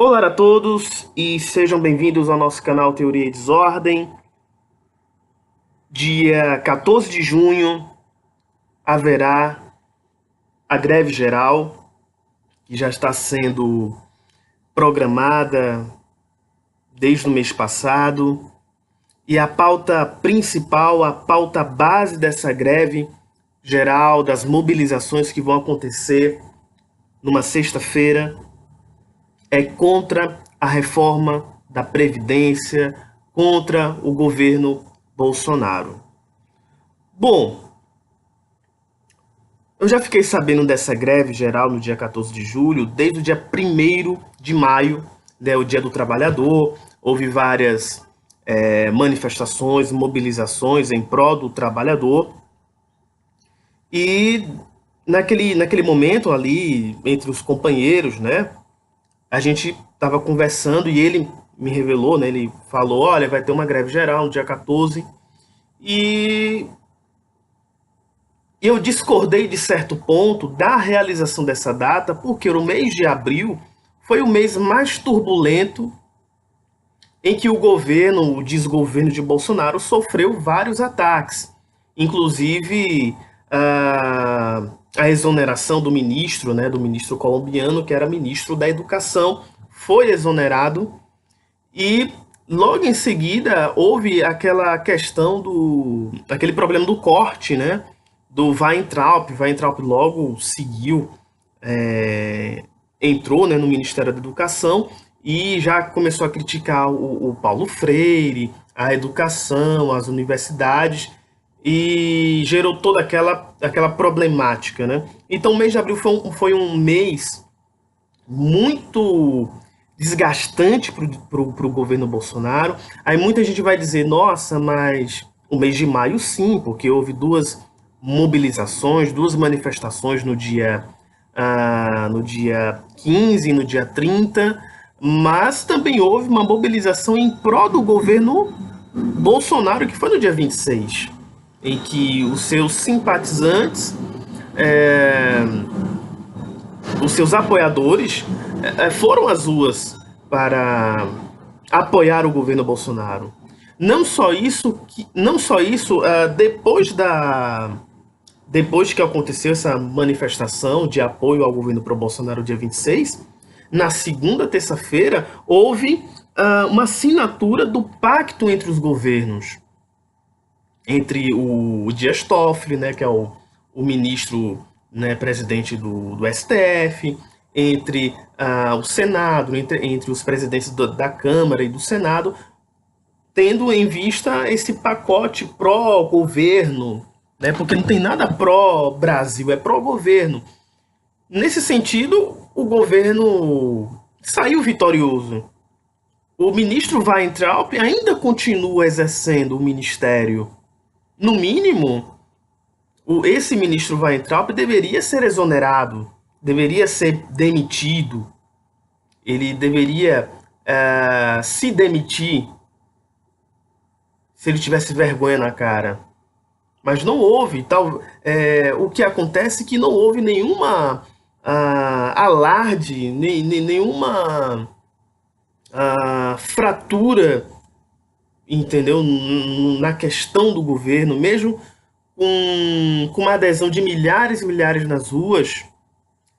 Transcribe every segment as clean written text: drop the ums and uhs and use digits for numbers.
Olá a todos e sejam bem-vindos ao nosso canal Teoria e Desordem. Dia 14 de junho haverá a greve geral, que já está sendo programada desde o mês passado. E a pauta principal, a pauta base dessa greve geral, das mobilizações que vão acontecer numa sexta-feira, é contra a reforma da Previdência, contra o governo Bolsonaro. Bom, eu já fiquei sabendo dessa greve geral no dia 14 de julho, desde o dia 1º de maio, né, o Dia do Trabalhador. Houve várias manifestações, mobilizações em prol do trabalhador. E naquele momento ali, entre os companheiros, né, a gente estava conversando e ele me revelou, né, ele falou, olha, vai ter uma greve geral no dia 14, e eu discordei de certo ponto da realização dessa data, porque o mês de abril foi o mês mais turbulento em que o desgoverno de Bolsonaro sofreu vários ataques, inclusive a exoneração do ministro, né, do ministro colombiano, que era ministro da Educação, foi exonerado. E logo em seguida houve aquela questão aquele problema do corte, né, do Weintraub. Weintraub logo seguiu, entrou, né, no Ministério da Educação e já começou a criticar o Paulo Freire, a educação, as universidades, e gerou toda aquela problemática, né? Então o mês de abril foi um mês muito desgastante para o governo Bolsonaro. Aí muita gente vai dizer, nossa, mas o mês de maio sim, porque houve duas mobilizações, duas manifestações no dia 15 e no dia 30, mas também houve uma mobilização em prol do governo Bolsonaro, que foi no dia 26, em que os seus simpatizantes, é, os seus apoiadores, foram às ruas para apoiar o governo Bolsonaro. Não só isso, depois que aconteceu essa manifestação de apoio ao governo pro Bolsonaro dia 26, na segunda terça-feira houve uma assinatura do pacto entre os governos, entre o Dias Toffoli, né, que é o ministro, né, presidente do STF, entre o Senado, entre os presidentes da Câmara e do Senado, tendo em vista esse pacote pró-governo, né, porque não tem nada pró-Brasil, é pró-governo. Nesse sentido, o governo saiu vitorioso. O ministro Weintraub ainda continua exercendo o ministério. No mínimo, esse ministro Weintraub deveria ser exonerado, deveria ser demitido, ele deveria se demitir se ele tivesse vergonha na cara. Mas não houve. O que acontece é que não houve nenhuma alarde, nenhuma fratura, entendeu? Na questão do governo, mesmo com uma adesão de milhares e milhares nas ruas,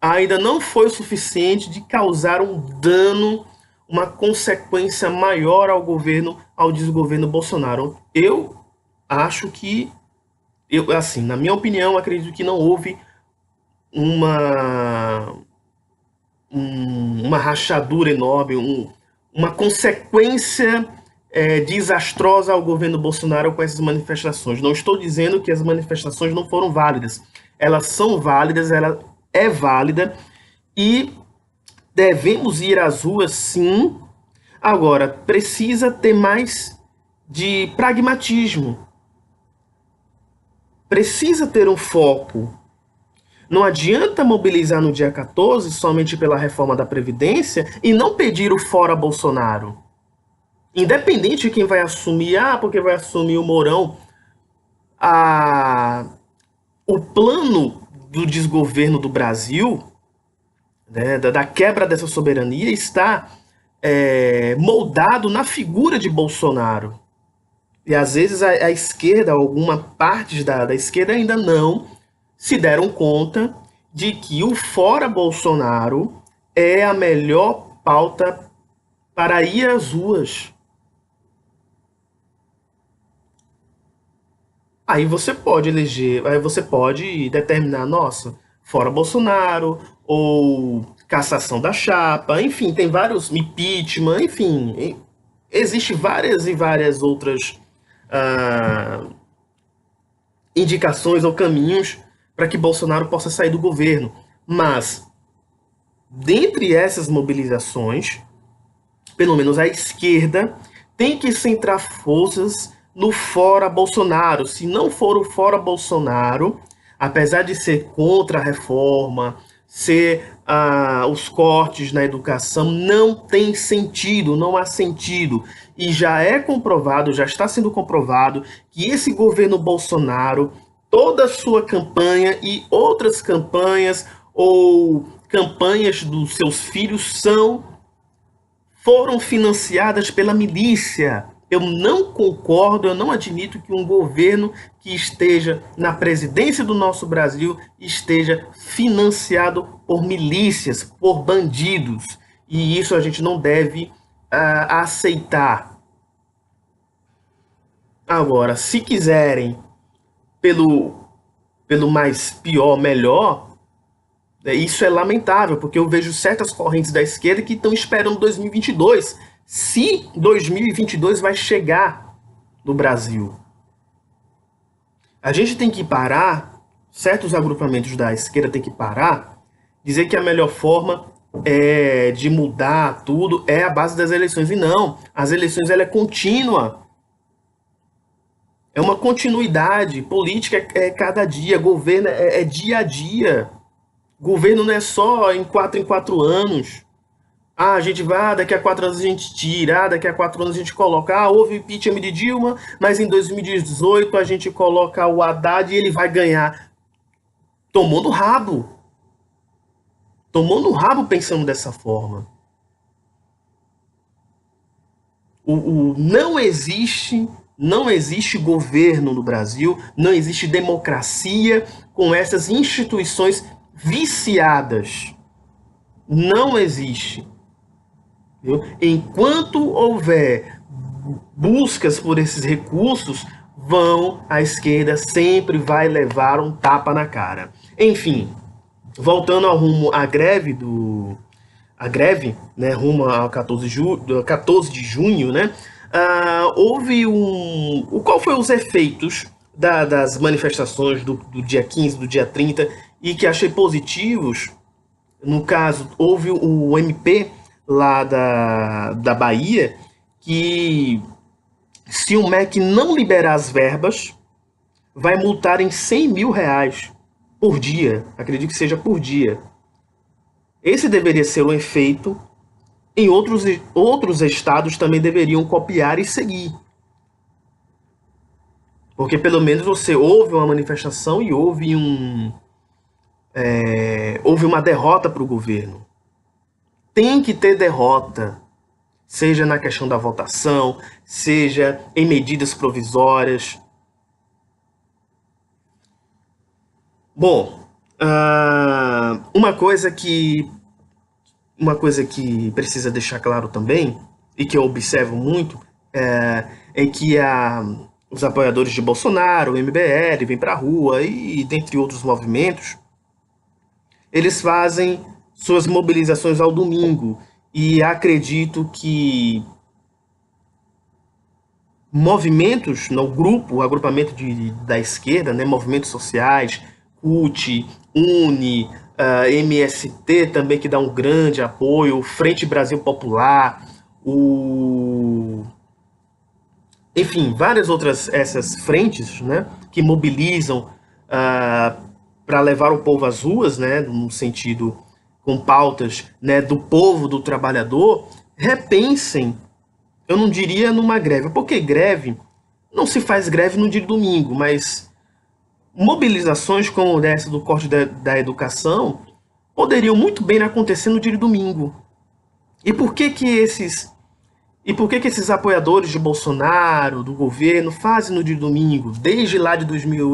ainda não foi o suficiente de causar um dano, uma consequência maior ao governo, ao desgoverno Bolsonaro. Eu acho que, assim, na minha opinião, acredito que não houve uma, uma rachadura enorme, uma consequência desastrosa ao governo Bolsonaro com essas manifestações. Não estou dizendo que as manifestações não foram válidas. Elas são válidas, ela é válida e devemos ir às ruas, sim. Agora, precisa ter mais de pragmatismo. Precisa ter um foco. Não adianta mobilizar no dia 14 somente pela reforma da Previdência e não pedir o fora Bolsonaro. Independente de quem vai assumir, porque vai assumir o Mourão, o plano do desgoverno do Brasil, né, da quebra dessa soberania, está moldado na figura de Bolsonaro. E às vezes a esquerda, alguma parte da esquerda ainda não se deram conta de que o fora Bolsonaro é a melhor pauta para ir às ruas. Aí você pode eleger, aí você pode determinar, nossa, fora Bolsonaro, ou cassação da chapa, enfim, tem vários, impeachment, enfim, existe várias e várias outras ah, indicações ou caminhos para que Bolsonaro possa sair do governo. Mas, dentre essas mobilizações, pelo menos a esquerda tem que centrar forças no fora Bolsonaro. Se não for o fora Bolsonaro, apesar de ser contra a reforma, ser os cortes na educação, não tem sentido, não há sentido. E já é comprovado, já está sendo comprovado, que esse governo Bolsonaro, toda a sua campanha e outras campanhas ou campanhas dos seus filhos foram financiadas pela milícia. Eu não concordo, eu não admito que um governo que esteja na presidência do nosso Brasil esteja financiado por milícias, por bandidos. E isso a gente não deve aceitar. Agora, se quiserem pelo mais pior, melhor, isso é lamentável, porque eu vejo certas correntes da esquerda que estão esperando 2022. Se 2022 vai chegar no Brasil. A gente tem que parar, certos agrupamentos da esquerda tem que parar, dizer que a melhor forma de mudar tudo é a base das eleições. E não, as eleições ela é contínua. É uma continuidade. Política é cada dia, governo é dia a dia. Governo não é só em 4 anos. A gente vai, daqui a 4 anos a gente tira, daqui a 4 anos a gente coloca, houve impeachment de Dilma, mas em 2018 a gente coloca o Haddad e ele vai ganhar. Tomou no rabo. Tomou no rabo pensando dessa forma. Não existe governo no Brasil, não existe democracia com essas instituições viciadas. Não existe. Viu? Enquanto houver buscas por esses recursos, a esquerda sempre vai levar um tapa na cara. Enfim, voltando ao rumo à greve né, rumo ao 14 de junho, né, houve qual foram os efeitos das manifestações do dia 15, do dia 30, e que achei positivos. No caso, houve o MP lá da Bahia, que se o MEC não liberar as verbas, vai multar em 100 mil reais por dia. Acredito que seja por dia. Esse deveria ser o efeito. Em outros estados também deveriam copiar e seguir. Porque pelo menos você houve uma manifestação e houve uma derrota para o governo. Tem que ter derrota, seja na questão da votação, seja em medidas provisórias. Bom, uma coisa que precisa deixar claro também, e que eu observo muito, é que os apoiadores de Bolsonaro, o MBL, vêm para a rua, e dentre outros movimentos, eles fazem suas mobilizações ao domingo. E acredito que movimentos, no grupo, o agrupamento da esquerda, né, movimentos sociais, CUT, UNE, MST também, que dá um grande apoio, Frente Brasil Popular, enfim, várias outras essas frentes, né, que mobilizam para levar o povo às ruas, né, no sentido com pautas, né, do povo, do trabalhador, repensem. Eu não diria numa greve, porque greve não se faz greve no dia de domingo, mas mobilizações como essa do corte da educação poderiam muito bem acontecer no dia de domingo. E por que que esses apoiadores de Bolsonaro, do governo, fazem no dia de domingo, desde lá de 2000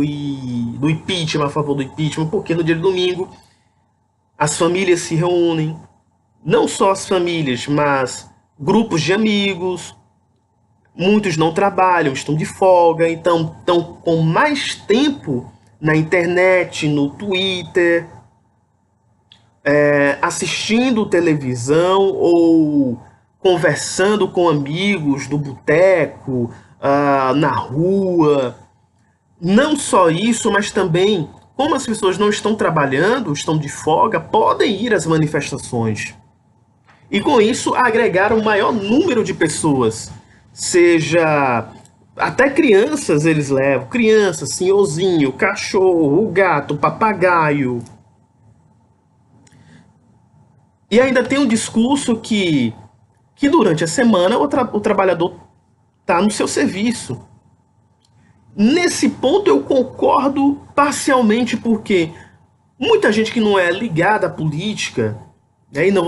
do impeachment, a favor do impeachment? Porque no dia de domingo as famílias se reúnem, não só as famílias, mas grupos de amigos, muitos não trabalham, estão de folga, então estão com mais tempo na internet, no Twitter, assistindo televisão ou conversando com amigos do boteco, na rua. Não só isso, mas também, como as pessoas não estão trabalhando, estão de folga, podem ir às manifestações. E com isso agregar um maior número de pessoas. Seja até crianças eles levam, crianças, senhorzinho, cachorro, o gato, o papagaio. E ainda tem um discurso que durante a semana o trabalhador está no seu serviço. Nesse ponto eu concordo parcialmente, porque muita gente que não é ligada à política, e aí não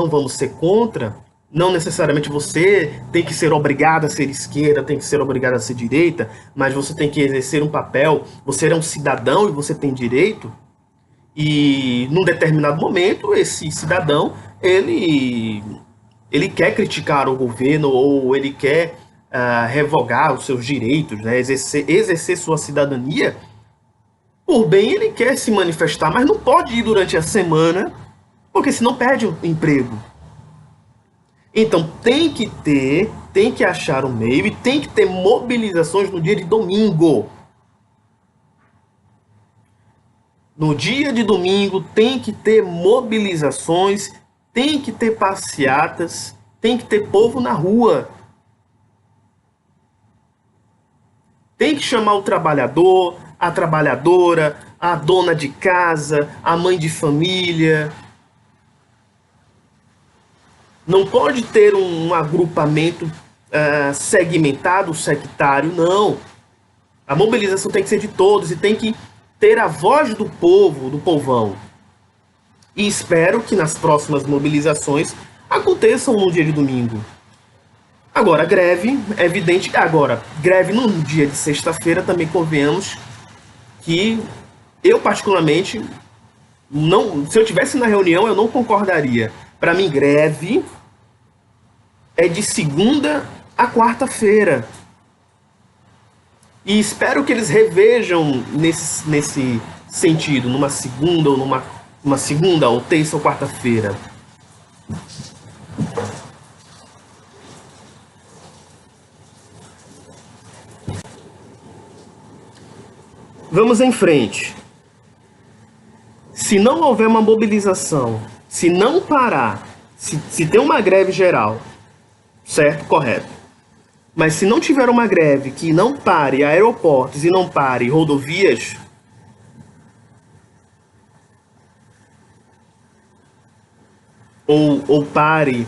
vamos ser contra, não necessariamente você tem que ser obrigado a ser esquerda, tem que ser obrigado a ser direita, mas você tem que exercer um papel, você é um cidadão e você tem direito, e num determinado momento esse cidadão, ele quer criticar o governo ou ele quer revogar os seus direitos, né? Exercer sua cidadania, por bem ele quer se manifestar, mas não pode ir durante a semana, porque senão perde o emprego. Então tem que achar um meio e tem que ter mobilizações no dia de domingo. No dia de domingo tem que ter mobilizações, tem que ter passeatas, tem que ter povo na rua. Tem que chamar o trabalhador, a trabalhadora, a dona de casa, a mãe de família. Não pode ter um agrupamento segmentado, sectário, não. A mobilização tem que ser de todos e tem que ter a voz do povo, do povão. E espero que nas próximas mobilizações aconteçam no dia de domingo. Agora, greve, é evidente. Agora, greve no dia de sexta-feira também convenhamos que eu, particularmente, não, se eu tivesse na reunião, eu não concordaria. Para mim, greve é de segunda a quarta-feira. E espero que eles revejam nesse sentido, numa segunda ou numa segunda ou terça ou quarta-feira. Vamos em frente. Se não houver uma mobilização, se não parar, se tem uma greve geral, certo? Correto. Mas se não tiver uma greve que não pare aeroportos e não pare rodovias, ou pare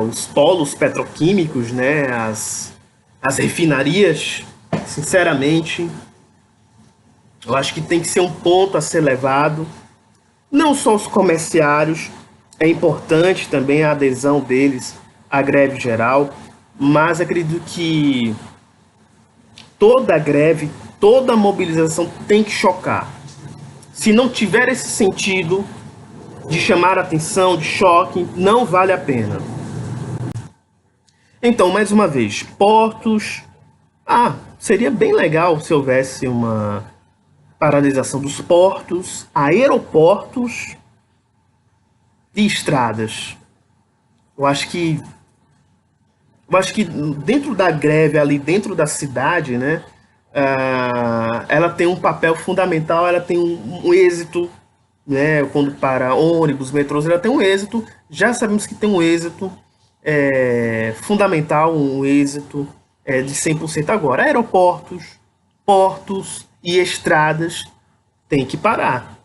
os polos petroquímicos, né, as refinarias, sinceramente, eu acho que tem que ser um ponto a ser levado. Não só os comerciários, é importante também a adesão deles à greve geral, mas acredito que toda greve, toda mobilização tem que chocar. Se não tiver esse sentido de chamar a atenção, de choque, não vale a pena. Então, mais uma vez, portos. Seria bem legal se houvesse uma paralisação dos portos, aeroportos e estradas. Eu acho que dentro da greve ali dentro da cidade, né, ela tem um papel fundamental, ela tem um êxito, né, quando para ônibus, metrôs, ela tem um êxito, já sabemos que tem um êxito fundamental, um êxito de 100% agora. Aeroportos, portos e estradas tem que parar.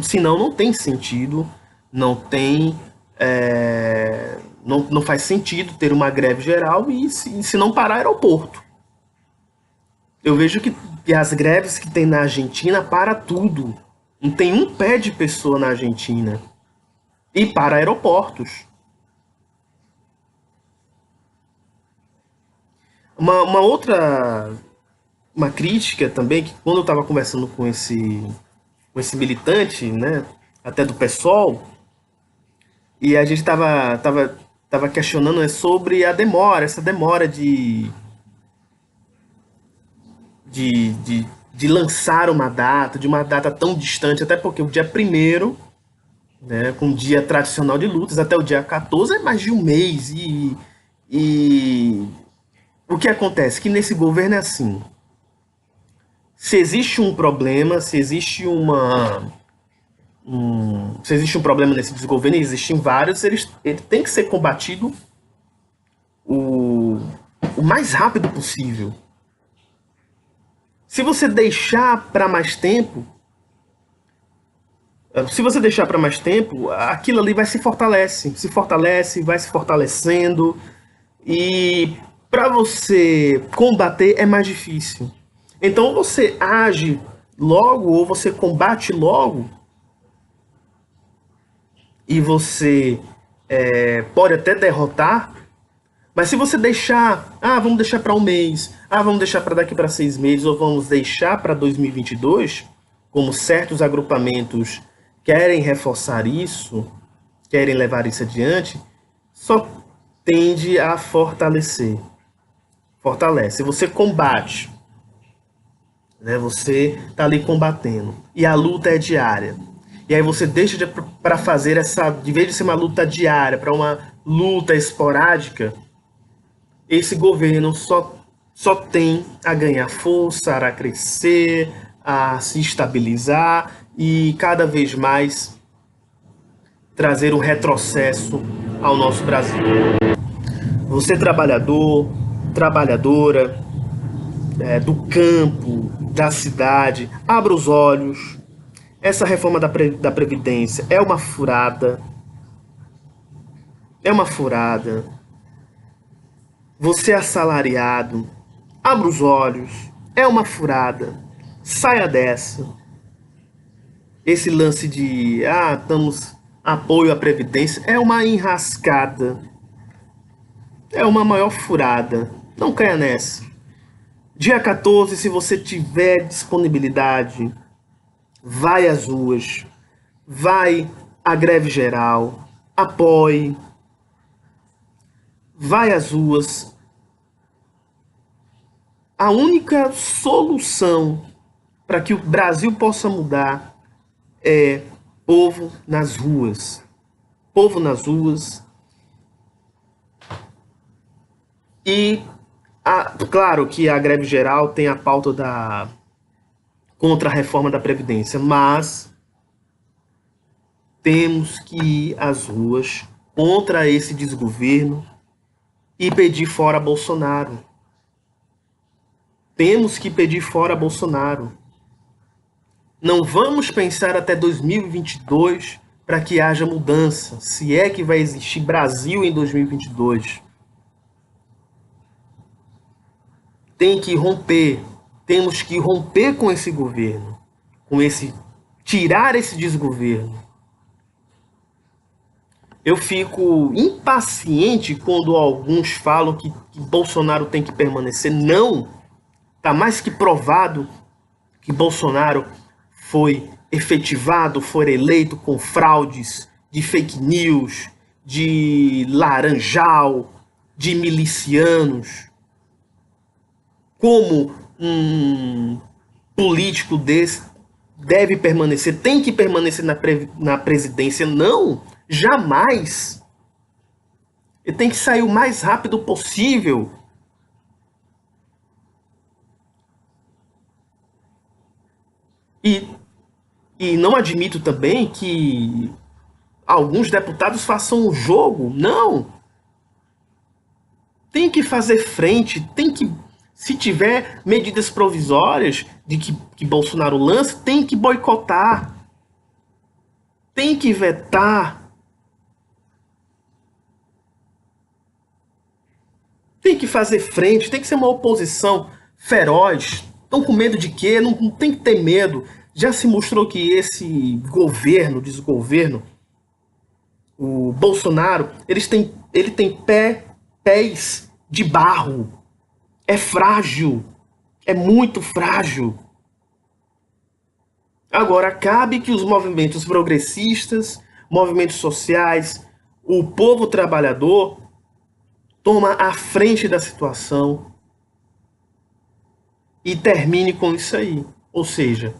Senão não tem sentido, não tem... não faz sentido ter uma greve geral e se não parar aeroporto. Eu vejo que as greves que tem na Argentina para tudo. Não tem um pé de pessoa na Argentina. e para aeroportos. Uma outra uma crítica também, que quando eu estava conversando com esse militante, né, até do PSOL, e a gente tava questionando, né, sobre a demora, essa demora de lançar uma data, de uma data tão distante, até porque o dia primeiro, né, com o dia tradicional de lutas, até o dia 14 é mais de um mês. E o que acontece? Que nesse governo é assim, se existe um problema, se existe um problema nesse desgoverno, e existem vários, ele tem que ser combatido o, o mais rápido possível. Se você deixar para mais tempo, se você deixar para mais tempo, aquilo ali vai se fortalece, vai se fortalecendo, e para você combater é mais difícil. Então você age logo ou você combate logo e você pode até derrotar, mas se você deixar, vamos deixar para um mês, vamos deixar para daqui para 6 meses, ou vamos deixar para 2022, como certos agrupamentos querem reforçar isso, querem levar isso adiante, só tende a fortalecer. Fortalece. Você combate, né? Você está ali combatendo. E a luta é diária. E aí você deixa para fazer essa, de vez de ser uma luta diária, para uma luta esporádica, esse governo só tem a ganhar força, a crescer, a se estabilizar e cada vez mais trazer um retrocesso ao nosso Brasil. Você trabalhador, trabalhadora, do campo, da cidade, abra os olhos. Essa reforma da Previdência é uma furada. É uma furada. Você é assalariado, abra os olhos. É uma furada. Saia dessa. Esse lance de, estamos apoio à Previdência, é uma enrascada. É uma maior furada. Não caia nessa. Dia 14, se você tiver disponibilidade, vai às ruas, vai à greve geral, apoie, vai às ruas. A única solução para que o Brasil possa mudar é povo nas ruas. Povo nas ruas. E claro que a greve geral tem a pauta contra a reforma da Previdência, mas temos que ir às ruas contra esse desgoverno e pedir fora Bolsonaro. Temos que pedir fora Bolsonaro. Não vamos pensar até 2022 para que haja mudança, se é que vai existir Brasil em 2022. Tem que romper, temos que romper com esse governo, tirar esse desgoverno. Eu fico impaciente quando alguns falam que Bolsonaro tem que permanecer. Não, está mais que provado que Bolsonaro foi efetivado, foi eleito com fraudes, de fake news, de laranjal, de milicianos. Como um político desse deve permanecer, tem que permanecer na presidência? Não, jamais. Ele tem que sair o mais rápido possível. E não admito também que alguns deputados façam o jogo. Não. Tem que fazer frente, tem que, se tiver medidas provisórias de que Bolsonaro lança, tem que boicotar, tem que vetar, tem que fazer frente, tem que ser uma oposição feroz. Estão com medo de quê? Não tem que ter medo. Já se mostrou que esse governo, desgoverno, O Bolsonaro, ele tem pés de barro. É frágil. É muito frágil. Agora, cabe que os movimentos progressistas, movimentos sociais, o povo trabalhador toma a frente da situação e termine com isso aí. Ou seja,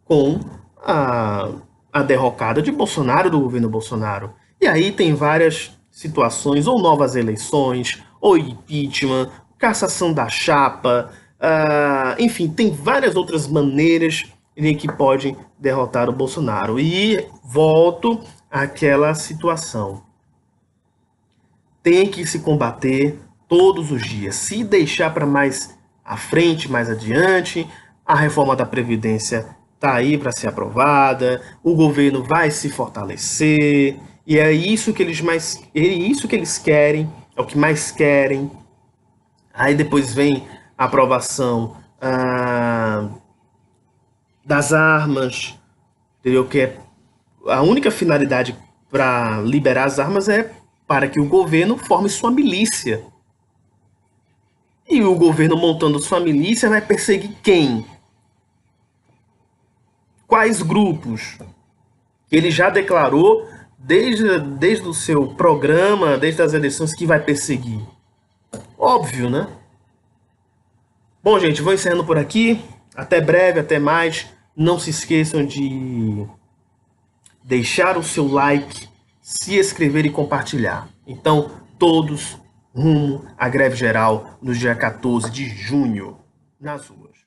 com a derrocada de Bolsonaro, do governo Bolsonaro. E aí tem várias situações, ou novas eleições, ou impeachment, cassação da chapa, enfim, tem várias outras maneiras em que podem derrotar o Bolsonaro. E volto àquela situação. Tem que se combater todos os dias. Se deixar para mais à frente, mais adiante, a reforma da Previdência está aí para ser aprovada, o governo vai se fortalecer, e é isso que eles querem, é o que mais querem. Aí depois vem a aprovação das armas, entendeu? Que é a única finalidade para liberar as armas é para que o governo forme sua milícia. E o governo montando sua milícia vai perseguir quem? Quais grupos? Ele já declarou desde o seu programa, desde as eleições, que vai perseguir. Óbvio, né? Bom, gente, vou encerrando por aqui. Até breve, até mais. Não se esqueçam de deixar o seu like, se inscrever e compartilhar. Então, todos rumo à greve geral no dia 14 de junho, nas ruas.